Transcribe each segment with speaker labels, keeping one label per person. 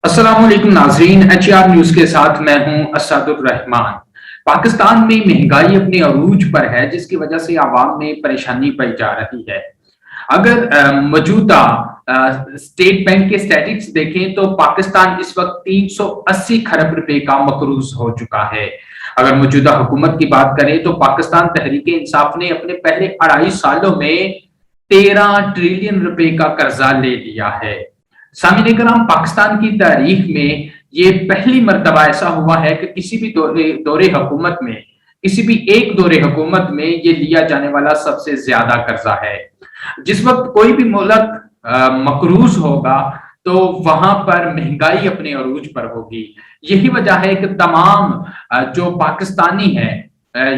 Speaker 1: अस्सलाम वालेकुम नाजरीन, एचआर न्यूज के साथ मैं हूं असदुर रहमान। पाकिस्तान में महंगाई अपने अरूज पर है, जिसकी वजह से आवाम में परेशानी पई जा रही है। अगर मौजूदा स्टेट बैंक के स्टैटिस्टिक्स देखें तो पाकिस्तान इस वक्त 380 खरब रुपए का मकरूज हो चुका है। अगर मौजूदा हुकूमत की बात करें तो पाकिस्तान तहरीक इंसाफ ने अपने पहले 2.5 सालों में 13 ट्रिलियन रुपए का कर्जा ले लिया है। सामिन कराम, पाकिस्तान की तारीख में ये पहली मर्तबा ऐसा हुआ है कि किसी भी दौरे हुकूमत में, किसी भी एक दौरे हुकूमत में ये लिया जाने वाला सबसे ज्यादा कर्जा है। जिस वक्त कोई भी मुल्क मकरूज होगा तो वहां पर महंगाई अपने अरूज पर होगी। यही वजह है कि तमाम जो पाकिस्तानी है,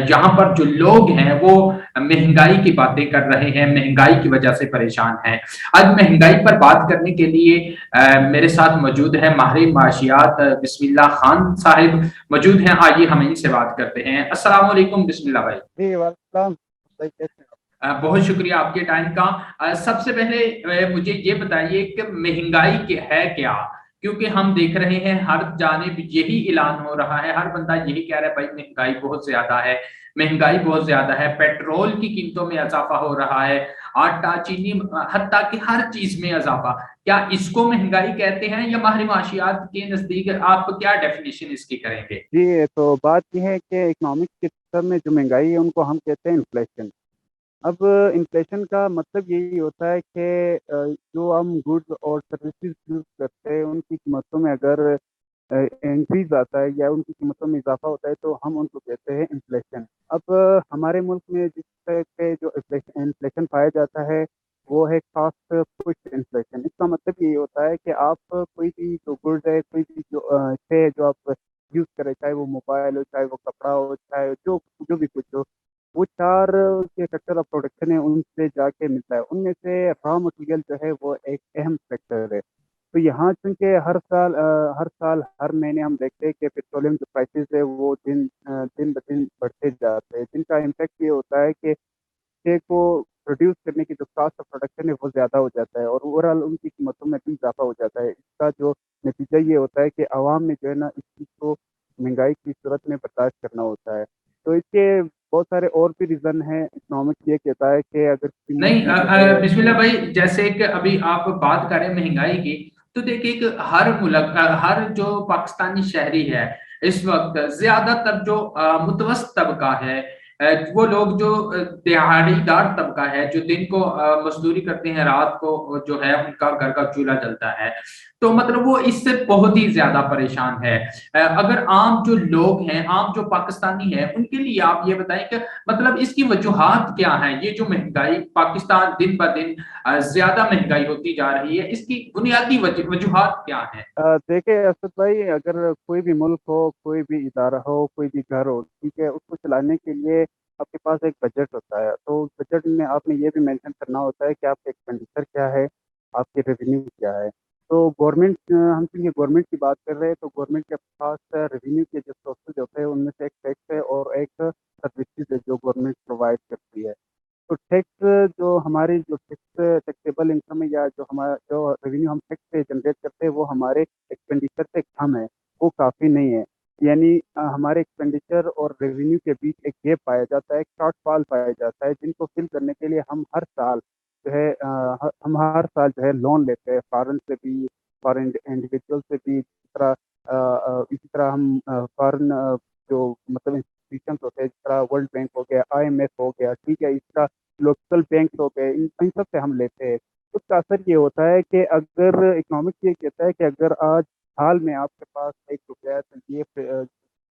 Speaker 1: यहाँ पर जो लोग हैं वो महंगाई की बातें कर रहे हैं, महंगाई की वजह से परेशान हैं। आज महंगाई पर बात करने के लिए मेरे साथ मौजूद है माहिर माशियात बिस्मिल्लाह खान साहिब मौजूद हैं। आइए हम इनसे बात करते हैं। अस्सलाम वालेकुम बिस्मिल्लाह भाई।
Speaker 2: जी वालेकुम। भाई कैसे हो?
Speaker 1: बहुत शुक्रिया आपके टाइम का। सबसे पहले मुझे ये बताइए कि महंगाई है क्या, क्योंकि हम देख रहे हैं हर जानिब यही ऐलान हो रहा है, हर बंदा यही कह रहा है भाई महंगाई बहुत ज्यादा है, महंगाई बहुत ज्यादा है। पेट्रोल की कीमतों में इजाफा हो रहा है, आटा चीनी हत्ता कि हर चीज में इजाफा। क्या इसको महंगाई कहते हैं, या माहिर माशियात के नजदीक आप क्या डेफिनेशन इसकी करेंगे?
Speaker 2: जी, तो बात ये है कि इकोनॉमिक्स के टर्म में जो महंगाई है उनको हम कहते हैं इन्फ्लेशन। अब इन्फ्लेशन का मतलब यही होता है कि जो हम गुड्स और सर्विसेज यूज़ करते हैं उनकी कीमतों में अगर इंक्रीज़ आता है या उनकी कीमतों में इज़ाफ़ा होता है तो हम उनको कहते हैं इन्फ्लेशन। अब हमारे मुल्क में जिस तरह के जो इन्फ्लेशन पाया जाता है वो है कॉस्ट पुश इन्फ्लेशन। इसका मतलब यही होता है कि आप कोई भी जो गुड्स है, कोई भी जो शे है जो आप यूज़ करें, चाहे वो मोबाइल हो, चाहे वो कपड़ा हो, चाहे जो जो भी कुछ हो, वो 4 के सेक्टर ऑफ प्रोडक्शन है उनसे जाके मिलता है। उनमें से रॉ मटेरियल जो है वो एक अहम सेक्टर है। तो यहाँ चूँकि हर साल, हर महीने हम देखते हैं कि पेट्रोलियम जो प्राइसेज़ है वो दिन-ब-दिन बढ़ते जाते हैं, जिनका इम्पैक्ट ये होता है कि शे को प्रोड्यूस करने की जो कॉस्ट ऑफ प्रोडक्शन है वो ज़्यादा हो जाता है और ओवरऑल उनकी कीमतों में भी इज़ाफ़ा हो जाता है। इसका जो नतीजा ये होता है कि अवाम में जो है ना इस चीज़ को महँगाई की सूरत में बर्दाश्त करना होता है। तो इसके बहुत सारे और भी रीज़न हैं। इकोनॉमिक्स ये कहता है कि अगर किसी मुल्क
Speaker 1: नहीं,
Speaker 2: में जो है
Speaker 1: बिस्मिल्लाह भाई, जैसे कि अभी आप बात करें महंगाई की, तो देखिए कि हर मुल्क हर जो पाकिस्तानी शहरी है इस वक्त ज्यादातर जो मुतवस्त तबका है, वो लोग जो दिहाड़ीदार तबका है, जो दिन को मजदूरी करते हैं, रात को जो है उनका घर का चूल्हा जलता है, तो मतलब वो इससे बहुत ही ज्यादा परेशान है। अगर आम जो लोग हैं, आम जो पाकिस्तानी है, उनके लिए आप ये बताएं कि मतलब इसकी वजूहात क्या है? ये जो महंगाई पाकिस्तान दिन ब दिन ज्यादा महंगाई होती जा रही है, इसकी बुनियादी वजूहात क्या है?
Speaker 2: देखिए असद भाई, अगर कोई भी मुल्क हो, कोई भी इदारा हो, कोई भी घर हो, ठीक है, उसको चलाने के लिए आपके पास एक बजट होता है। तो उस बजट में आपने ये भी मेंशन करना होता है कि आपका एक्सपेंडिचर क्या है, आपके रेवेन्यू क्या है। तो गवर्नमेंट हम चूँकि गवर्नमेंट की बात कर रहे हैं, तो गवर्नमेंट के पास रेवेन्यू के जो सोर्सेज़ होते हैं, उनमें से एक टैक्स है और एक सर्विसेज़ है जो गवर्नमेंट प्रोवाइड करती है। तो टैक्स जो हमारी जो टैक्सेबल इनकम है या जो रेवेन्यू हम टैक्स से जनरेट करते हैं वो हमारे एक्सपेंडिचर से कम है, वो काफ़ी नहीं है। यानी हमारे एक्सपेंडिचर और रेवेन्यू के बीच एक गैप पाया जाता है, एक शॉर्टफॉल पाया जाता है, जिनको फिल करने के लिए हम हर साल जो है हम हर साल जो है लोन लेते हैं फॉरेन से भी, फॉरेन इंडिविजुअल से भी, इसी तरह हम फॉरेन जो मतलब इंस्टीट्यूशंस होते हैं, जिस तरह वर्ल्ड बैंक हो गया, आईएमएफ हो गया, ठीक है, इस तरह लोकल बैंक हो गए, इन सब से हम लेते हैं। उसका असर ये होता है कि अगर इकोनॉमिक्स ये कहता है कि अगर आज हाल में आपके पास ₹1 है तो ये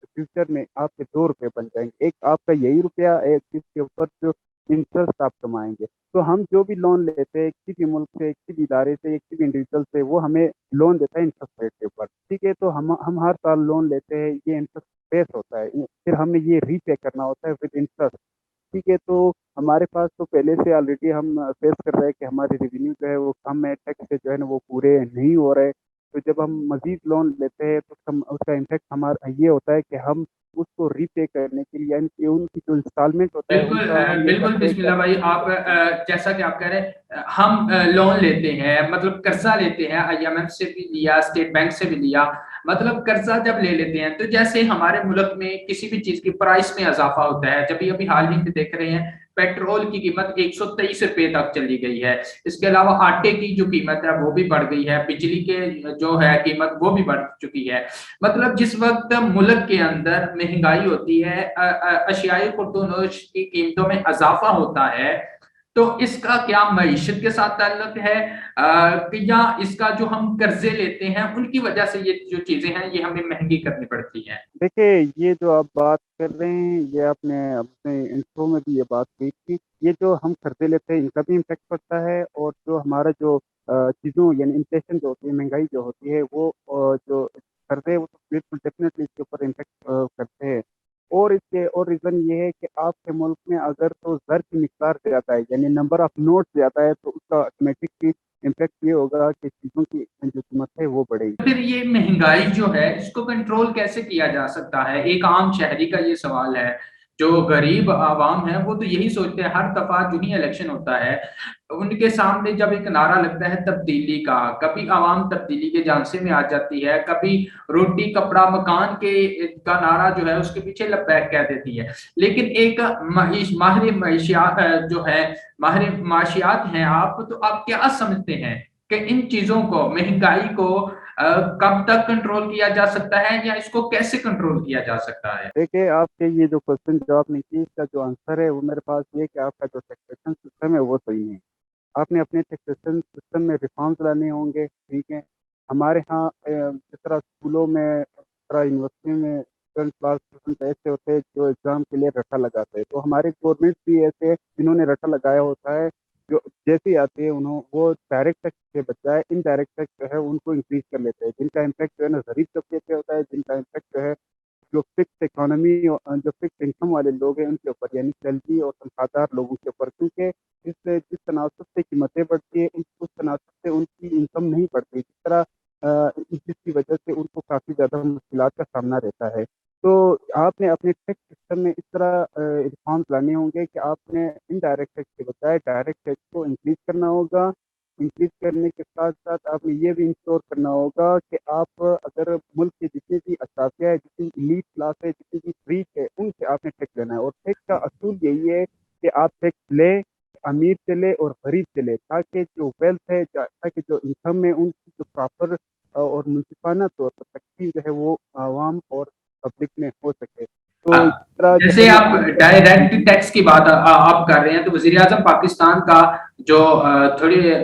Speaker 2: फ्यूचर में आपके ₹2 बन जाएँगे। एक आपका यही रुपया है जिसके ऊपर जो इंटरेस्ट आप कमाएँगे। तो हम जो भी लोन लेते हैं किसी भी मुल्क से, किसी भी इदारे से या किसी भी इंडिविजुअल से, वो हमें लोन देता है इंटरेस्ट रेट के ऊपर, ठीक है? तो हम हर साल लोन लेते हैं, ये इंटरेस्ट बेस होता है। फिर हमें ये रीपे करना होता है विद इंटरेस्ट। ठीक है, तो हमारे पास तो पहले से ऑलरेडी हम फेस कर रहे हैं कि हमारी रेवेन्यू जो है वो कम है, टैक्स से जो है ना वो पूरे नहीं हो रहे। तो जब हम मज़ीद लोन लेते हैं तो उसका इम्पैक्ट हमारा ये होता है कि हम उसको रीपे करने के लिए, यानी कि उनकी जो इंस्टॉलमेंट होता है
Speaker 1: बिल्कुल
Speaker 2: उनका हम ये
Speaker 1: बिल्कुल
Speaker 2: करते हैं कि
Speaker 1: बिस्मिल्लाह भाई, आप जैसा कि आप कह रहे हैं, हम लोन लेते हैं, मतलब कर्जा लेते हैं, आईएमएफ से भी लिया, स्टेट बैंक से भी लिया। मतलब कर्जा जब ले लेते हैं तो जैसे हमारे मुल्क में किसी भी चीज की प्राइस में इजाफा होता है, जब अभी हाल ही में देख रहे हैं पेट्रोल की कीमत 123 रुपए तक चली गई है। इसके अलावा आटे की जो कीमत है वो भी बढ़ गई है, बिजली के जो है कीमत वो भी बढ़ चुकी है। मतलब जिस वक्त मुल्क के अंदर महंगाई होती है, अशियाई खुर्दोनोश की कीमतों में इजाफा होता है, तो इसका क्या मईशत के साथ ताल्लुक है, या इसका जो हम कर्जे लेते हैं उनकी वजह से ये जो चीजें हैं ये हमें महंगी करनी पड़ती हैं।
Speaker 2: देखिए, ये जो आप बात कर रहे हैं, ये आपने अपने इंट्रो में भी ये बात कही थी। ये जो हम खर्चे लेते हैं, इनका भी इम्पैक्ट पड़ता है, और जो हमारा जो चीज़ों यानी इन्फ्लेशन जो होती है, महँगाई जो होती है, वो जो खर्चे हैं, वो तो बिल्कुल डेफ़िनेटली इसके ऊपर इम्पैक्ट करते हैं। और इसके और रीज़न ये है कि आपके मुल्क में अगर तो ज़र की मिक़दार ज़्यादा है, यानी नंबर ऑफ नोट्स ज़्यादा है, तो उसका ऑटोमैटिकली इम्पैक्ट ये होगा कि चीज़ों की जो कीमत है, वो बढ़ेगी।
Speaker 1: फिर ये महंगाई जो है इसको कंट्रोल कैसे किया जा सकता है? एक आम शहरी का ये सवाल है। जो गरीब आवाम है वो तो यही सोचते हैं, हर दफा जो ही इलेक्शन होता है उनके सामने जब एक नारा लगता है तब्दीली का, कभी आवाम तब्दीली के झांसे में आ जाती है, कभी रोटी कपड़ा मकान के का नारा जो है उसके पीछे लब्बैक कह देती है। लेकिन एक माहिर मईशियात जो है, माहिर माशियात हैं आप, तो आप क्या समझते हैं कि इन चीजों को, महंगाई को कब तक कंट्रोल किया जा सकता है या इसको कैसे कंट्रोल किया जा सकता है?
Speaker 2: देखिए, आपके ये जो क्वेश्चन जो आपने की, इसका जो आंसर है वो मेरे पास ये है कि आपका जो टैक्सेशन सिस्टम है वो सही नहीं है। आपने अपने टैक्सेशन सिस्टम में रिफॉर्म्स लाने होंगे, ठीक है। हमारे यहाँ जिस तरह स्कूलों में, जिस तरह यूनिवर्सिटी में 12th क्लास स्टूडेंट ऐसे होते हैं जो एग्ज़ाम के लिए रट्टा लगाते हैं, तो हमारे गवर्नमेंट भी ऐसे हैं जिन्होंने रट्टा लगाया होता है, जो जैसे ही आते हैं वो डायरेक्ट टैक्स के बजाय इनडायरेक्ट टैक्स जो है उनको इंक्रीज़ कर लेते हैं, जिनका इम्पैक्ट जो है ना ग़रीब तबके पे होता है, जिनका इम्पैक्ट जो है जो फ़िक्स इकोनॉमी जो फ़िक्स इनकम वाले लोग हैं उनके ऊपर, यानी सैलरी और तनख्वाहदार लोगों के ऊपर, क्योंकि जिस तनासब से कीमतें बढ़ती है, उस तनासब से उनकी इनकम नहीं बढ़ती। जिस तरह जिसकी वजह से उनको काफ़ी ज़्यादा मुश्किलात का सामना रहता है। तो आपने अपने टैक्स सिस्टम में इस तरह रिफॉर्म्स लाने होंगे कि आपने इनडायरेक्ट टैक्स के बजाय डायरेक्ट टैक्स को इंक्रीज़ करना होगा। इंक्रीज़ करने के साथ-साथ आपने ये भी इंश्योर करना होगा कि आप अगर मुल्क के जितने भी अशराफिया है, जितनी एलीट क्लास है, जितनी भी रिच है, उनसे आपने टैक्स लेना है, और टैक्स का असूल यही है कि आप टैक्स लें, अमीर से लें और गरीब से लें, ताकि जो वेल्थ है, ताकि जो इनकम है, उनकी जो प्रॉपर और मुनसिफाना तौर पर तक़सीम जो है वो आवाम और पब्लिक में हो सके। तो इस तरह जब
Speaker 1: जैसे
Speaker 2: हम
Speaker 1: आप डायरेक्ट टैक्स की बात आप कर रहे हैं, तो वजीर आजम पाकिस्तान का जो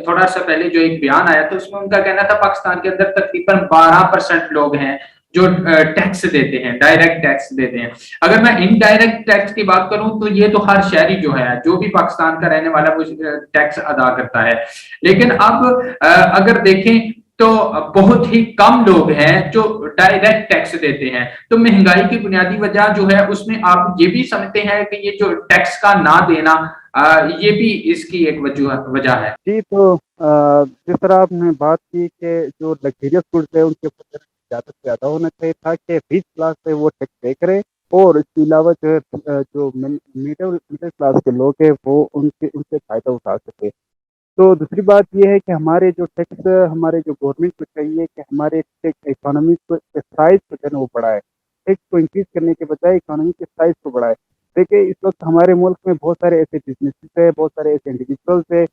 Speaker 1: थोड़ा सा पहले जो एक बयान आया था उसमें उनका कहना था पाकिस्तान के अंदर तकरीबन 12% लोग हैं जो टैक्स देते हैं, डायरेक्ट टैक्स देते हैं। अगर मैं इनडायरेक्ट टैक्स की बात करूं तो ये तो हर शहरी जो है, जो भी पाकिस्तान का रहने वाला, वो टैक्स अदा करता है। लेकिन अब अगर देखें तो बहुत ही कम लोग हैं जो डायरेक्ट टैक्स देते हैं। तो महंगाई की बुनियादी वजह जो है उसमें आप ये भी समझते हैं कि ये जो टैक्स का ना देना, ये भी इसकी एक वजह है।
Speaker 2: जी, तो जिस तरह आपने बात की कि जो लग्ज़रियस गुड्स है उनके ऊपर ज़्यादा से ज़्यादा होना चाहिए, ताकि रिच क्लास है वो टैक्स पे करे, और इसके अलावा जो है जो मिडल मिडल क्लास के लोग हैं वो उनसे फ़ायदा उठा सके। तो दूसरी बात ये है कि हमारे जो गवर्नमेंट को चाहिए कि हमारे इकोनॉमी को के साइज़ को जो है ना वो बढ़ाए। टैक्स को इंक्रीज़ करने के बजाय इकोनॉमी के साइज़ को बढ़ाए। देखिए, इस वक़्त हमारे मुल्क में बहुत सारे ऐसे बिज़नेसेस हैं, बहुत सारे ऐसे इंडिविजुअल्स हैं,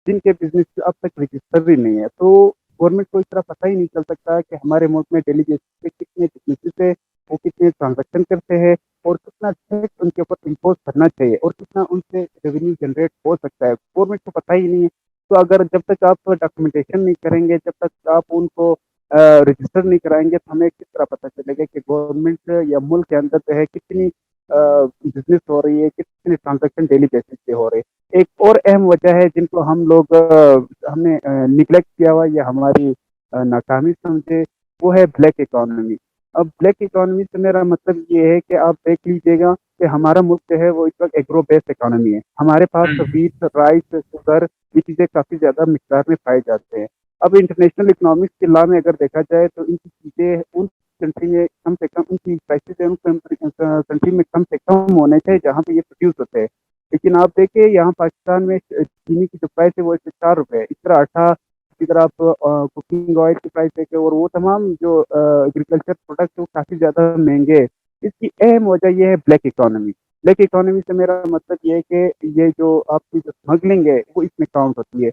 Speaker 2: जिनके बिज़नेस अब तक रजिस्टर ही नहीं है। तो गवर्नमेंट को इस तरह पता ही नहीं चल सकता है कि हमारे मुल्क में डेली बेसिस पे कितने बिज़नेसेस हैं, वो कितने ट्रांज़ैक्शन करते हैं, और कितना टैक्स उनके ऊपर इम्पोज़ करना चाहिए, और कितना उनसे रेवेन्यू जनरेट हो सकता है। गवर्नमेंट को पता ही नहीं है। तो अगर जब तक आप डॉक्यूमेंटेशन नहीं करेंगे, जब तक आप उनको रजिस्टर नहीं कराएँगे, तो हमें किस तरह पता चलेगा कि गवर्नमेंट या मुल्क के अंदर जो है कितनी बिज़नेस हो रही है, कितने ट्रांज़ैक्शन डेली बेसिस पे हो रहे हैं। एक और अहम वजह है जिनको हमने निग्लेक्ट किया हुआ या हमारी नाकामी समझे, वो है ब्लैक इकोनॉमी। अब ब्लैक इकोनॉमी से मेरा मतलब ये है कि आप देख लीजिएगा कि हमारा मुल्क जो है वो इस वक़्त एग्रो बेस्ड इकोनॉमी है। हमारे पास व्हीट, राइस, शुगर, ये चीज़ें काफ़ी ज़्यादा मिक़दार में पाए जाते हैं। अब इंटरनेशनल इकोनॉमिक्स की लॉ में अगर देखा जाए तो इनकी चीज़ें उन कंट्री में कम से कम उनकी प्राइसेस है उन कंट्री में कम से कम होने चाहिए जहाँ पे ये प्रोड्यूस होते हैं। लेकिन आप देखिए यहाँ पाकिस्तान में चीनी की जो प्राइस है वो 104 रुपये, इस तरह आटा, इसी तरह आप कुकिंग ऑयल की प्राइस देखें और वो तमाम जो एग्रीकल्चर प्रोडक्ट है वो काफ़ी ज़्यादा महंगे हैं। इसकी अहम वजह ये है ब्लैक इकोनॉमी। ब्लैक इकोनॉमी से मेरा मतलब ये है कि ये जो आपकी जो स्मगलिंग है वो इसमें काउंट होती है।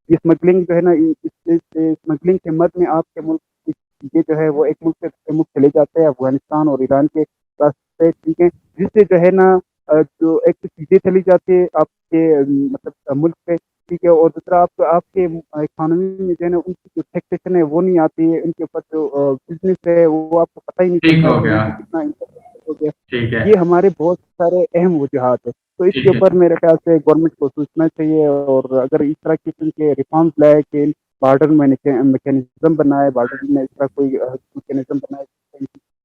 Speaker 2: ये स्मगलिंग जो है ना इस स्मगलिंग के मद में आपके मुल्क की चीज़ें जो है वो एक मुल्क से दूसरे मुल्क चले जाते हैं, अफगानिस्तान और ईरान के रास्ते, ठीक है, जिससे जो है ना जो एक तो चीज़ें चली जाती है आपके मतलब मुल्क से, ठीक है, और दूसरा आप आपके इकोनॉमी में जो है ना उनकी जो टैक्सेशन है वो नहीं आती है, उनके ऊपर जो बिजनेस है वो आपको पता ही नहीं
Speaker 1: ठीक
Speaker 2: चलता
Speaker 1: हो
Speaker 2: कि
Speaker 1: गया।
Speaker 2: उनको कितना इंटरेस्ट हो गया।
Speaker 1: ठीक है।
Speaker 2: ये हमारे बहुत सारे अहम वजूहात है, तो इसके
Speaker 1: ठीक है।
Speaker 2: ऊपर मेरे ख्याल से गवर्नमेंट को सोचना चाहिए और अगर इस तरह किस्म के रिफॉर्म्स लाए कि बॉर्डर मैकेनिज्म बनाए, बॉर्डर में इस तरह कोई मैकेनिज्म बनाए।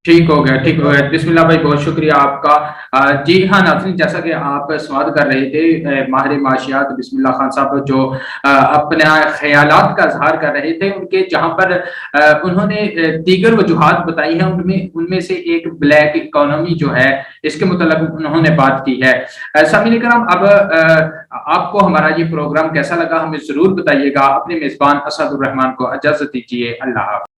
Speaker 1: ठीक हो गया, ठीक हो गया। बिस्मिल्लाह भाई, बहुत शुक्रिया आपका। जी हाँ नाज़रीन, जैसा कि आप सवाल कर रहे थे, माहिर माशियात बिस्मिल्लाह खान साहब जो अपने ख्यालात का इजहार कर रहे थे, उनके जहाँ पर उन्होंने दीगर वजूहात बताई हैं, उनमें उनमें से एक ब्लैक इकोनॉमी जो है, इसके मुतल्लिक़ उन्होंने बात की है। सामीन करम, अब आपको हमारा ये प्रोग्राम कैसा लगा हमें ज़रूर बताइएगा। अपने मेज़बान असदुर रहमान को इजाज़त दीजिए। अल्लाह हाफ़िज़।